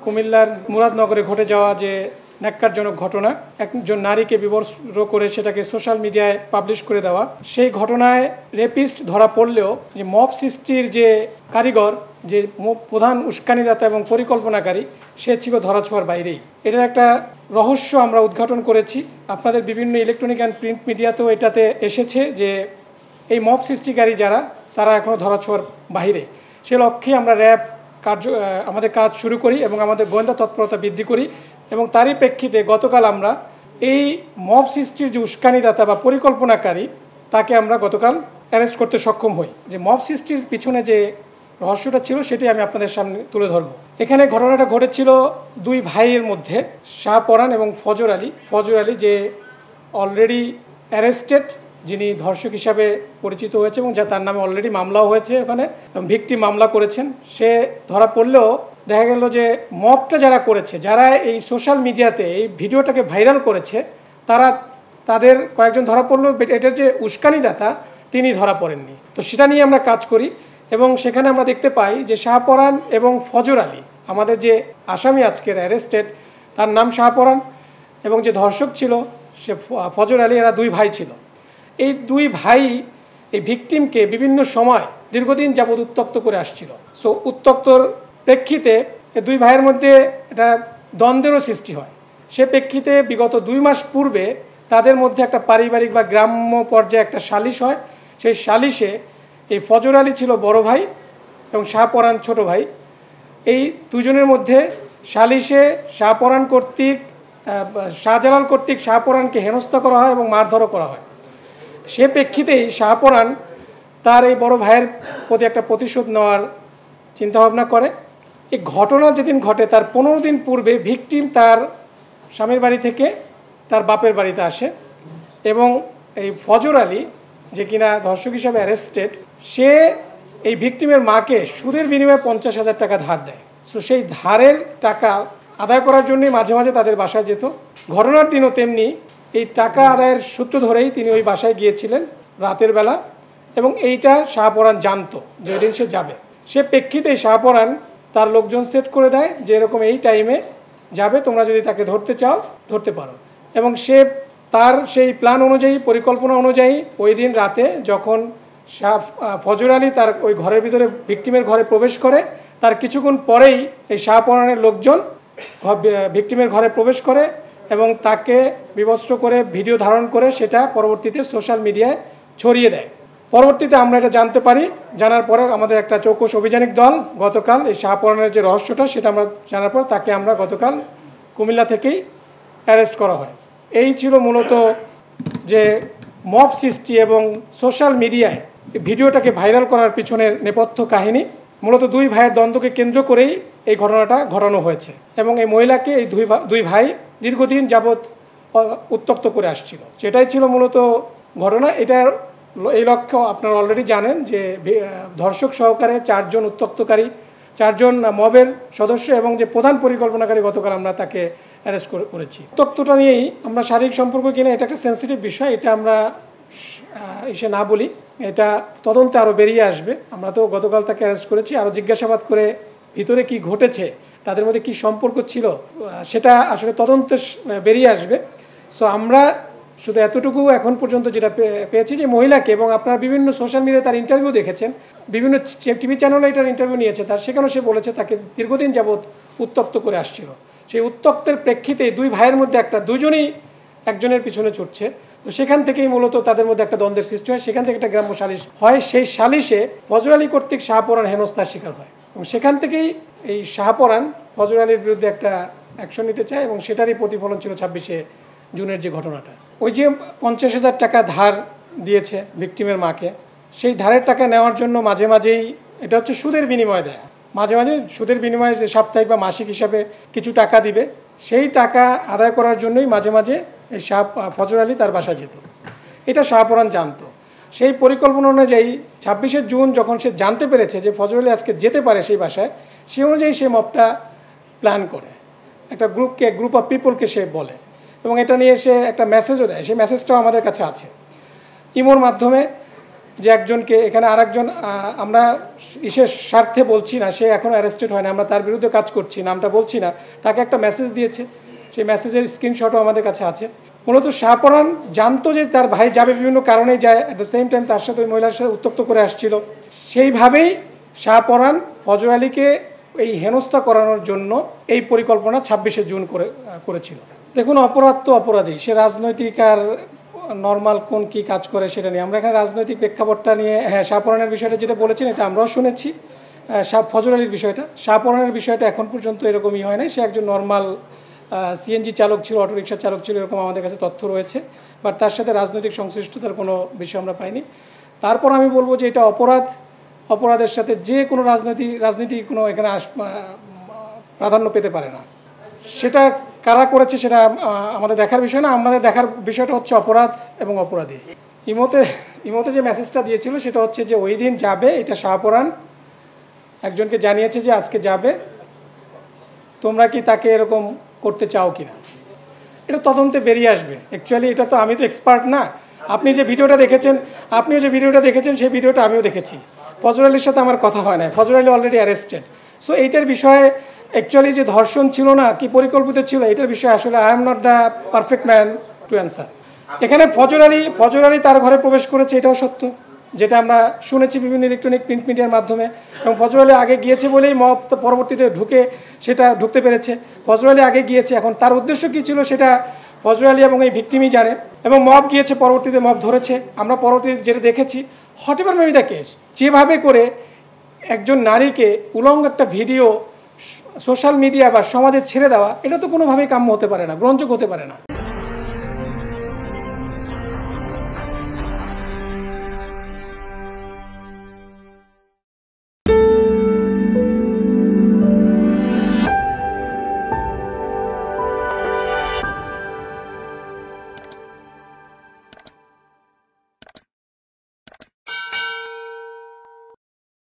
কুমিল্লার মুরাদনগরে ঘটে যাওয়া যে ন্যাক্কারজনক ঘটনা, একজন নারীকে বিবস্ত্র করে সেটাকে সোশ্যাল মিডিয়ায় পাবলিশ করে দেওয়া, সেই ঘটনায় রেপিস্ট ধরা পড়লেও যে মব সৃষ্টির যে কারিগর, যে প্রধান উস্কানিদাতা এবং পরিকল্পনাকারী, সে ছিল ধরাছোঁয়ার বাইরেই। এটার একটা রহস্য আমরা উদ্ঘাটন করেছি। আপনাদের বিভিন্ন ইলেকট্রনিক অ্যান্ড প্রিন্ট মিডিয়াতেও এটাতে এসেছে যে এই মব সৃষ্টিকারী যারা, তারা এখনও ধরাছোঁয়ার বাইরে। সে লক্ষ্যে আমরা র্যাব আমাদের কাজ শুরু করি এবং আমাদের গোয়েন্দা তৎপরতা বৃদ্ধি করি। এবং তারই প্রেক্ষিতে গতকাল আমরা এই মব সৃষ্টির যে উস্কানিদাতা বা পরিকল্পনাকারী, তাকে আমরা গতকাল অ্যারেস্ট করতে সক্ষম হই। যে মব সৃষ্টির পিছনে যে রহস্যটা ছিল সেটি আমি আপনাদের সামনে তুলে ধরব। এখানে ঘটনাটা ঘটেছিল দুই ভাইয়ের মধ্যে, শাহপরান এবং ফজর আলী। ফজর আলী যে অলরেডি অ্যারেস্টেড, যিনি ধর্ষক হিসাবে পরিচিত হয়েছে এবং যা তার নামে অলরেডি মামলাও হয়েছে, ওখানে ভিকটিম মামলা করেছেন। সে ধরা পড়লেও দেখা গেল যে মবটা যারা করেছে, যারা এই সোশ্যাল মিডিয়াতে এই ভিডিওটাকে ভাইরাল করেছে, তাদের কয়েকজন ধরা পড়লো। এটার যে উস্কানিদাতা, তিনি ধরা পড়েননি। তো সেটা নিয়ে আমরা কাজ করি এবং সেখানে আমরা দেখতে পাই যে শাহপরান এবং ফজর আলী, আমাদের যে আসামি আজকের অ্যারেস্টেড, তার নাম শাহপরান, এবং যে ধর্ষক ছিল সে ফজর আলী, এরা দুই ভাই ছিল। এই দুই ভাই এই ভিকটিমকে বিভিন্ন সময় দীর্ঘদিন যাবৎ উত্ত্যক্ত করে আসছিল। সো উত্ত্যক্তর প্রেক্ষিতে এই দুই ভাইয়ের মধ্যে এটা দ্বন্দ্বেরও সৃষ্টি হয়। সে প্রেক্ষিতে বিগত 2 মাস পূর্বে তাদের মধ্যে একটা পারিবারিক বা গ্রাম্য পর্যায়ে একটা সালিশ হয়। সেই সালিশে এই ফজর আলী ছিল বড় ভাই এবং শাহপরান ছোট ভাই। এই দুজনের মধ্যে সালিশে শাহপরান কর্তৃক শাহজালাল কর্তৃক শাহপরানকে হেনস্থা করা হয় এবং মারধরও করা হয়। সে প্রেক্ষিতেই শাহপরান তার এই বড় ভাইয়ের প্রতি একটা প্রতিশোধ নেওয়ার চিন্তাভাবনা করে। এই ঘটনা যেদিন ঘটে তার 15 দিন পূর্বে ভিকটিম তার স্বামীর বাড়ি থেকে তার বাপের বাড়িতে আসে এবং এই ফজর আলী, যে কিনা ধর্ষক হিসাবে অ্যারেস্টেড, সে এই ভিকটিমের মাকে সুদের বিনিময়ে 50,000 টাকা ধার দেয়। সো সেই ধারের টাকা আদায় করার জন্যই মাঝে মাঝে তাদের বাসায় যেত। ঘটনার দিনও তেমনি এই টাকা আদায়ের সূত্র ধরেই তিনি ওই বাসায় গিয়েছিলেন রাতের বেলা, এবং এইটা শাহপরান জানতো যে ওই দিন সে যাবে। সে প্রেক্ষিতে শাহপরান তার লোকজন সেট করে দেয় যে এরকম এই টাইমে যাবে, তোমরা যদি তাকে ধরতে চাও ধরতে পারো। এবং সে তার সেই প্ল্যান অনুযায়ী, পরিকল্পনা অনুযায়ী ওই দিন রাতে যখন ফজর আলী তার ওই ঘরের ভিতরে ভিকটিমের ঘরে প্রবেশ করে, তার কিছুক্ষণ পরেই এই শাহপরানের লোকজন ভিকটিমের ঘরে প্রবেশ করে এবং তাকে বিবস্ত্র করে ভিডিও ধারণ করে সেটা পরবর্তীতে সোশ্যাল মিডিয়ায় ছড়িয়ে দেয়। পরবর্তীতে আমরা এটা জানতে পারি। জানার পরে আমাদের একটা চৌকস অভিযানিক দল গতকাল এই শাহপরানের যে রহস্যটা সেটা আমরা জানার পর তাকে আমরা গতকাল কুমিল্লা থেকেই অ্যারেস্ট করা হয়। এই ছিল মূলত যে মব সৃষ্টি এবং সোশ্যাল মিডিয়ায় ভিডিওটাকে ভাইরাল করার পিছনের নেপথ্য কাহিনী। মূলত দুই ভাইয়ের দ্বন্দ্বকে কেন্দ্র করেই এই ঘটনাটা ঘটানো হয়েছে এবং এই মহিলাকে এই দুই ভাই দীর্ঘদিন যাবৎ উত্ত্যক্ত করে আসছিল। সেটাই ছিল মূলত ঘটনা। এটার এই লক্ষ্য আপনারা অলরেডি জানেন যে ধর্ষক সহকারে 4 জন উত্ত্যক্তকারী, 4 জন মবের সদস্য এবং যে প্রধান পরিকল্পনাকারী, গতকাল আমরা তাকে অ্যারেস্ট করেছি। উত্ত্যক্তটা নিয়েই আমরা শারীরিক সম্পর্ক কিনা, এটা একটা সেন্সিটিভ বিষয়, এটা আমরা এসে না বলি, এটা তদন্তে আরও বেরিয়ে আসবে। আমরা তো গতকাল তাকে অ্যারেস্ট করেছি, আরও জিজ্ঞাসাবাদ করে ভিতরে কি ঘটেছে, তাদের মধ্যে কি সম্পর্ক ছিল, সেটা আসলে তদন্তে বেরিয়ে আসবে। সো আমরা শুধু এতটুকু এখন পর্যন্ত যেটা পেয়েছি যে মহিলাকে, এবং আপনারা বিভিন্ন সোশ্যাল মিডিয়ায় তার ইন্টারভিউ দেখেছেন, বিভিন্ন টিভি চ্যানেলে এটার ইন্টারভিউ নিয়েছে, সেখানেও সে বলেছে তাকে দীর্ঘদিন যাবৎ উত্ত্যক্ত করে আসছিল। সেই উত্ত্যক্তের প্রেক্ষিতে দুই ভাইয়ের মধ্যে দুজনেই একজনের পিছনে ছুটছে। তো সেখান থেকেই মূলত তাদের মধ্যে একটা দ্বন্দ্বের সৃষ্টি হয়। সেখান থেকে একটা গ্রাম্য সালিশ হয়। সেই সালিশে ফজর আলী কর্তৃক শাহপরান হেনস্থার শিকার হয় এবং সেখান থেকেই এই শাহপরান ফজর আলীর বিরুদ্ধে একটা অ্যাকশন নিতে চায় এবং সেটারই প্রতিফলন ছিল 26শে জুনের যে ঘটনাটা। ওই যে 50,000 টাকা ধার দিয়েছে ভিকটিমের মাকে, সেই ধারের টাকা নেওয়ার জন্য মাঝে মাঝেই, এটা হচ্ছে সুদের বিনিময় দেয়, মাঝে মাঝে সুদের বিনিময়ে যে সাপ্তাহিক বা মাসিক হিসাবে কিছু টাকা দিবে, সেই টাকা আদায় করার জন্যই মাঝে মাঝে এই ফজর আলী তার বাসায় যেত। এটা শাহপরান জানতো। সেই পরিকল্পনা অনুযায়ী 26শে জুন যখন সে জানতে পেরেছে যে ফজর আলী আজকে যেতে পারে সেই বাসায়, সেই অনুযায়ী সে মবটা প্ল্যান করে, একটা গ্রুপ অফ পিপলকে সে বলে এবং এটা নিয়ে সে একটা মেসেজও দেয়। সেই মেসেজটাও আমাদের কাছে আছে ইমোর মাধ্যমে। যে একজনকে এখানে আরেকজন আমরা বিশেষ স্বার্থে বলছি না, সে এখনও অ্যারেস্টেড হয় না, আমরা তার বিরুদ্ধে কাজ করছি, নামটা বলছি না, তাকে একটা মেসেজ দিয়েছে, সেই মেসেজের স্ক্রিনশটও আমাদের কাছে আছে। মূলত শাহপরান জানতো যে তার ভাই যাবে, বিভিন্ন কারণেই যায়, অ্যাট দ্য সেম টাইম তার সাথে ওই মহিলার সাথে উত্ত্যক্ত করে আসছিল। সেইভাবেই শাহপরান ফজর আলীকে এই হেনস্থা করানোর জন্য এই পরিকল্পনা 26শে জুন করেছিল। দেখুন, অপরাধ তো অপরাধী, সে রাজনৈতিক আর নর্মাল কোন কি কাজ করে সেটা নিয়ে আমরা এখানে রাজনৈতিক প্রেক্ষাপটটা নিয়ে, হ্যাঁ শাহপরানের বিষয়টা যেটা বলেছেন এটা আমরাও শুনেছি। ফজর আলীর বিষয়টা, শাহপরানের বিষয়টা এখন পর্যন্ত এরকমই হয় না, সে একজন নর্মাল সিএনজি চালক ছিল, অটোরিকশা চালক ছিল, এরকম আমাদের কাছে তথ্য রয়েছে, বাট তার সাথে রাজনৈতিক সংশ্লিষ্টতার কোনো বিষয় আমরা পাইনি। তারপর আমি বলবো যে এটা অপরাধের সাথে যে কোনো রাজনীতি কোনো এখানে প্রাধান্য পেতে পারে না। সেটা কারা করেছে সেটা আমাদের দেখার বিষয় না, আমাদের দেখার বিষয়টা হচ্ছে অপরাধ এবং অপরাধী। ইমোতে যে মেসেজটা দিয়েছিল সেটা হচ্ছে যে ওই দিন যাবে, এটা শাহপরান একজনকে জানিয়েছে যে আজকে যাবে, তোমরা কি তাকে এরকম করতে চাও কি না, এটা তদন্তে বেরিয়ে আসবে। অ্যাকচুয়ালি এটা তো আমি তো এক্সপার্ট না, আপনিও যে ভিডিওটা দেখেছেন সেই ভিডিওটা আমিও দেখেছি। ফজর আলীর সাথে আমার কথা হয় না, ফজর আলী অলরেডি অ্যারেস্টেড। সো এইটার বিষয়ে অ্যাকচুয়ালি যে ধর্ষণ ছিল না কি পরিকল্পিত ছিল, এটার বিষয়ে আসলে I am not the perfect man to answer. এখানে ফজর আলী তার ঘরে প্রবেশ করেছে, এটাও সত্য, যেটা আমরা শুনেছি বিভিন্ন ইলেকট্রনিক প্রিন্ট মিডিয়ার মাধ্যমে। এবং ফজর আলী আগে গিয়েছে বলেই মব পরবর্তীতে ঢুকতে পেরেছে। ফজর আলী আগে গিয়েছে, এখন তার উদ্দেশ্য কী ছিল সেটা ফজর আলী এবং এই ভিকটিমই জানে। এবং মব গিয়েছে, পরবর্তীতে মব ধরেছে। আমরা পরবর্তীতে যেটা দেখেছি, what ever may be the case, যেভাবে করে একজন নারীকে উলঙ্গ একটা ভিডিও সোশ্যাল মিডিয়া বা সমাজে ছেড়ে দেওয়া, এটা তো কোনোভাবেই কাম্য হতে পারে না, গ্রহণযোগ্য হতে পারে না।